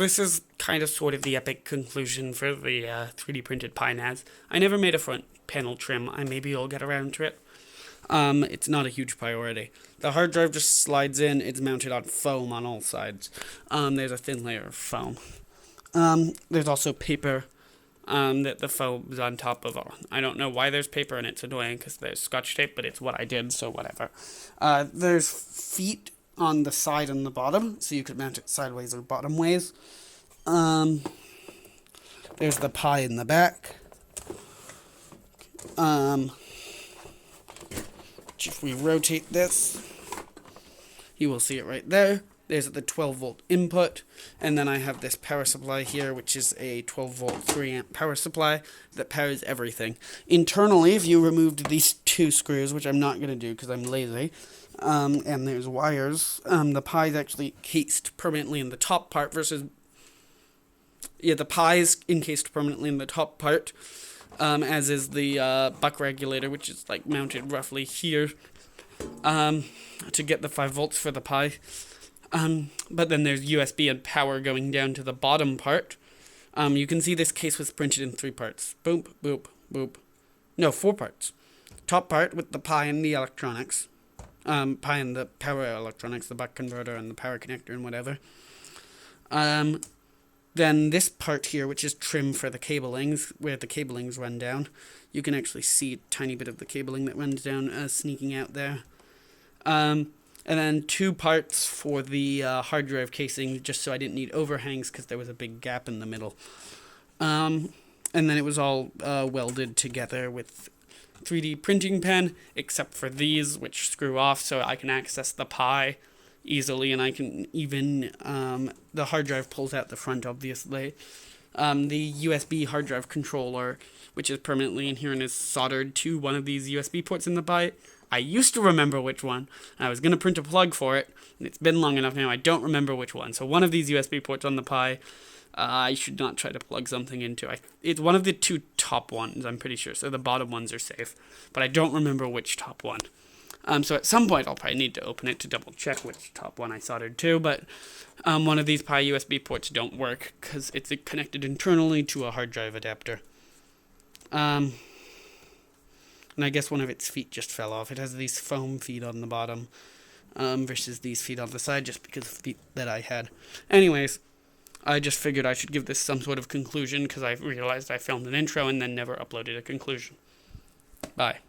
this is kind of sort of the epic conclusion for the 3D printed Pi NAS. I never made a front panel trim. Maybe I'll get around to it. It's not a huge priority. The hard drive just slides in. It's mounted on foam on all sides. There's a thin layer of foam. There's also paper that the foam is on top of. I don't know why there's paper, and it's annoying because there's scotch tape, but it's what I did, so whatever. There's feet on the side and the bottom, so you could mount it sideways or bottom ways. There's the Pi in the back. If we rotate this, you will see it right there. There's the 12 volt input, and then I have this power supply here, which is a 12 volt 3 amp power supply that powers everything. Internally, if you removed these two screws, which I'm not going to do because I'm lazy, and there's wires, the Pi is actually cased permanently in the top part versus, the Pi is encased permanently in the top part, as is the buck regulator, which is like mounted roughly here, to get the 5 volts for the Pi. But then there's USB and power going down to the bottom part. You can see this case was printed in 3 parts. Boop, boop, boop. No, 4 parts. Top part with the Pi and the electronics. Pi and the power electronics, the buck converter and the power connector and whatever. Then this part here, which is trim for the cablings, where the cablings run down. You can actually see a tiny bit of the cabling that runs down sneaking out there. And then 2 parts for the hard drive casing, just so I didn't need overhangs because there was a big gap in the middle. And then it was all welded together with 3D printing pen, except for these, which screw off so I can access the Pi easily, and I can even, the hard drive pulls out the front, obviously. The USB hard drive controller, which is permanently in here and is soldered to one of these USB ports in the Pi. I used to remember which one, and I was going to print a plug for it, and it's been long enough now, I don't remember which one. So one of these USB ports on the Pi, I should not try to plug something into. It's one of the 2 top ones, I'm pretty sure, so the bottom ones are safe. But I don't remember which top one. So at some point I'll probably need to open it to double check which top one I soldered to, but one of these Pi USB ports don't work, because it's connected internally to a hard drive adapter. And I guess one of its feet just fell off. It has these foam feet on the bottom, versus these feet on the side, just because of the feet that I had. Anyways, I just figured I should give this some sort of conclusion, because I realized I filmed an intro and then never uploaded a conclusion. Bye.